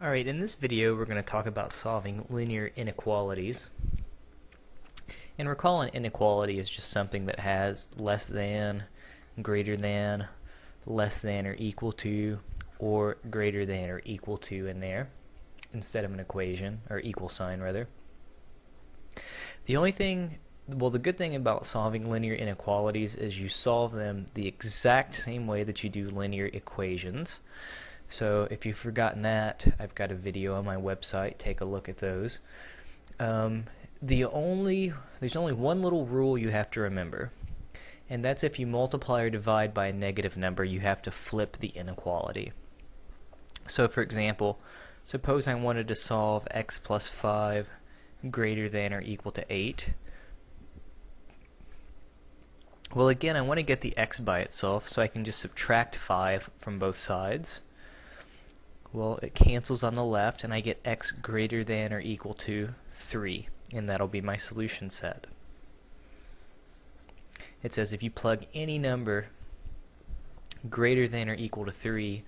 Alright, in this video we're going to talk about solving linear inequalities. And recall an inequality is just something that has less than, greater than, less than or equal to, or greater than or equal to in there, instead of an equation, or equal sign rather. The good thing about solving linear inequalities is you solve them the exact same way that you do linear equations. So if you've forgotten that, I've got a video on my website. Take a look at those. There's only one little rule you have to remember, and that's if you multiply or divide by a negative number, you have to flip the inequality. So for example, suppose I wanted to solve x plus 5 greater than or equal to 8. Well, again, I want to get the x by itself, so I can just subtract 5 from both sides. Well, it cancels on the left, and I get x greater than or equal to 3, and that'll be my solution set. It says if you plug any number greater than or equal to 3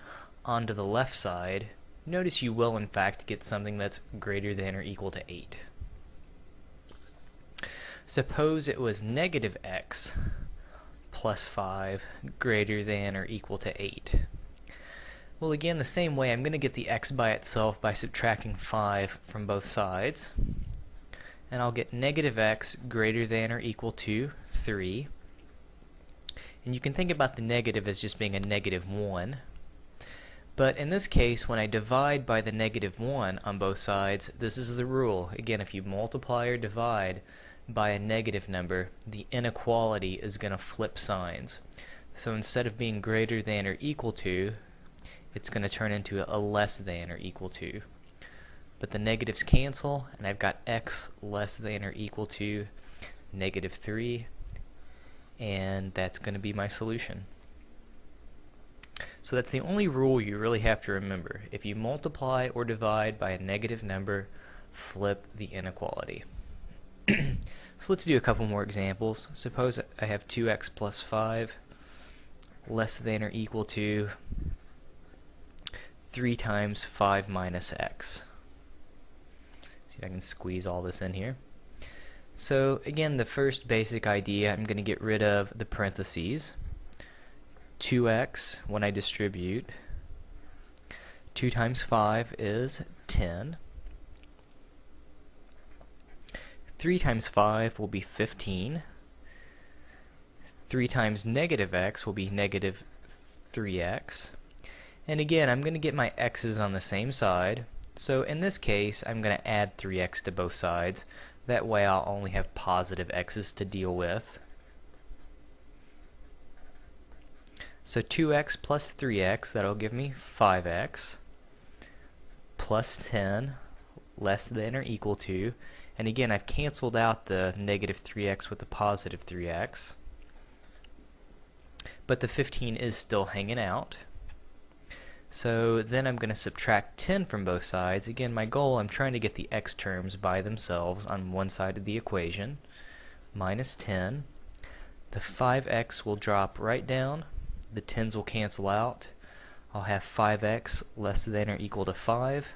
onto the left side, notice you will in fact get something that's greater than or equal to 8. Suppose it was negative x plus 5 greater than or equal to 8. Well, again, the same way, I'm going to get the x by itself by subtracting 5 from both sides. And I'll get negative x greater than or equal to 3. And you can think about the negative as just being a negative 1. But in this case, when I divide by the negative 1 on both sides, this is the rule. Again, if you multiply or divide by a negative number, the inequality is going to flip signs. So instead of being greater than or equal to, it's going to turn into a less than or equal to. But the negatives cancel, and I've got x less than or equal to negative 3, and that's going to be my solution. So that's the only rule you really have to remember. If you multiply or divide by a negative number, flip the inequality. So let's do a couple more examples. Suppose I have 2x plus 5 less than or equal to 3 times 5 minus x. See if I can squeeze all this in here. So again, the first basic idea, I'm going to get rid of the parentheses. 2x, when I distribute, 2 times 5 is 10. 3 times 5 will be 15. 3 times negative x will be negative 3x. And again, I'm going to get my x's on the same side. So in this case, I'm going to add 3x to both sides. That way I'll only have positive x's to deal with. So 2x plus 3x, that'll give me 5x, plus 10, less than or equal to, and again I've canceled out the negative 3x with the positive 3x, but the 15 is still hanging out. So then I'm going to subtract 10 from both sides. Again, my goal, I'm trying to get the x terms by themselves on one side of the equation. Minus 10. The 5x will drop right down. The 10s will cancel out. I'll have 5x less than or equal to 5.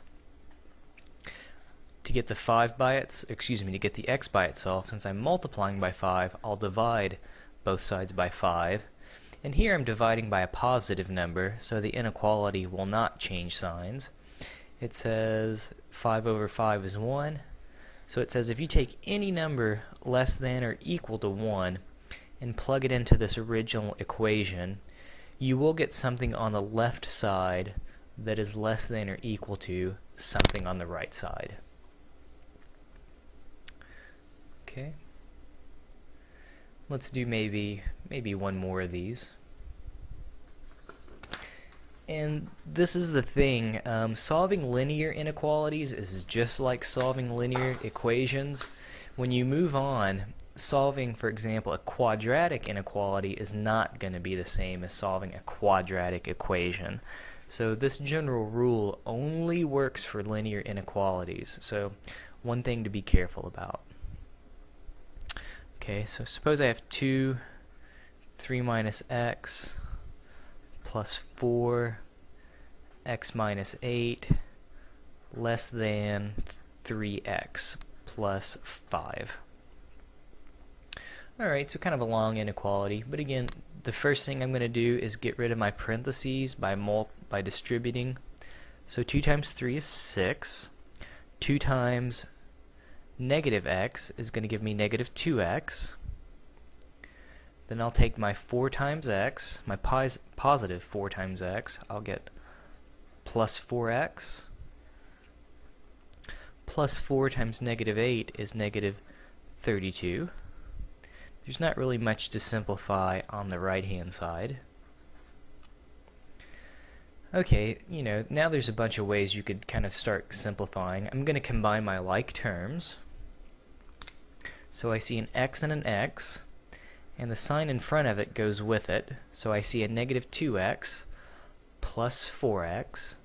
To get the to get the x by itself, since I'm multiplying by 5, I'll divide both sides by 5. And here I'm dividing by a positive number, so the inequality will not change signs. It says 5 over 5 is 1. So it says if you take any number less than or equal to 1 and plug it into this original equation, you will get something on the left side that is less than or equal to something on the right side. Okay. Let's do maybe one more of these. And this is the thing, solving linear inequalities is just like solving linear equations. When you move on, solving, for example, a quadratic inequality is not going to be the same as solving a quadratic equation. So this general rule only works for linear inequalities. So one thing to be careful about. Okay, so suppose I have 2, 3 minus x plus 4, x minus 8 less than 3x plus 5. Alright, so kind of a long inequality, but again, the first thing I'm going to do is get rid of my parentheses by distributing. So 2 times 3 is 6. 2 times negative x is going to give me negative 2x. Then I'll take my 4 times x, my positive 4 times x, I'll get plus 4x. Plus 4 times negative 8 is negative 32. There's not really much to simplify on the right-hand side. Okay, now there's a bunch of ways you could kind of start simplifying. I'm going to combine my like terms. So I see an x and an x, and the sign in front of it goes with it. So I see a negative 2x plus 4x.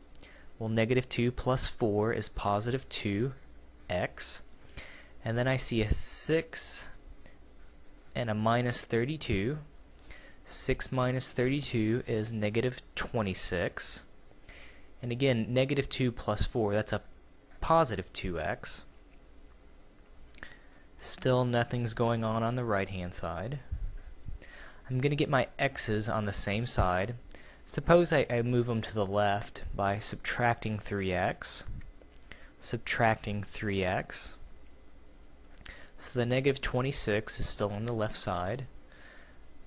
Well, negative 2 plus 4 is positive 2x. And then I see a 6 and a minus 32. 6 minus 32 is negative 26. And again, negative 2 plus 4, that's a positive 2x. Still nothing's going on the right-hand side. I'm going to get my x's on the same side. Suppose I move them to the left by subtracting 3x. Subtracting 3x. So the negative 26 is still on the left side.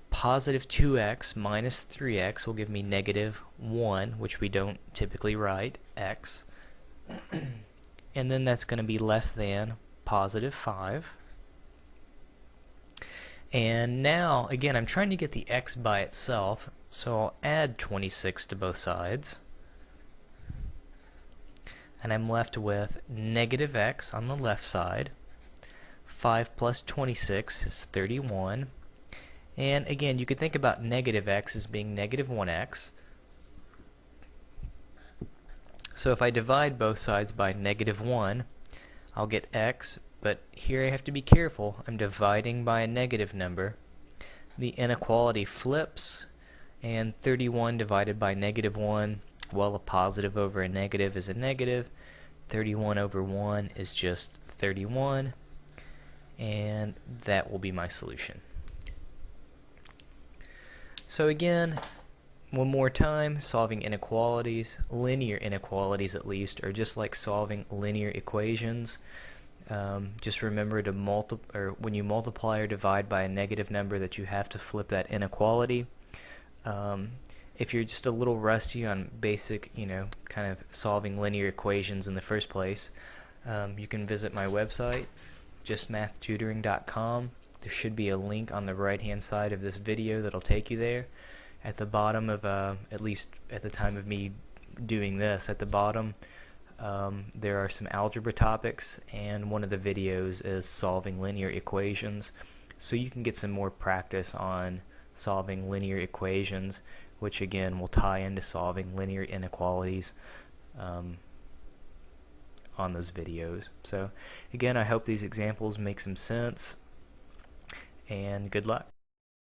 Positive 2x minus 3x will give me negative 1, which we don't typically write, x. And then that's going to be less than positive 5. And now, again, I'm trying to get the x by itself, so I'll add 26 to both sides. And I'm left with negative x on the left side. 5 plus 26 is 31. And again, you could think about negative x as being negative 1x. So if I divide both sides by negative 1, I'll get x, but here I have to be careful. I'm dividing by a negative number. The inequality flips, and 31 divided by negative 1, well, a positive over a negative is a negative. 31 over 1 is just 31, and that will be my solution. So again, one more time, solving inequalities, linear inequalities at least, are just like solving linear equations. Just remember to when you multiply or divide by a negative number, that you have to flip that inequality. If you're just a little rusty on basic, kind of solving linear equations in the first place, you can visit my website, justmathtutoring.com. There should be a link on the right hand side of this video that'll take you there. At the bottom of, at least at the time of me doing this, at the bottom there are some algebra topics, and one of the videos is solving linear equations, so you can get some more practice on solving linear equations, which again will tie into solving linear inequalities on those videos. So again, I hope these examples make some sense, and good luck.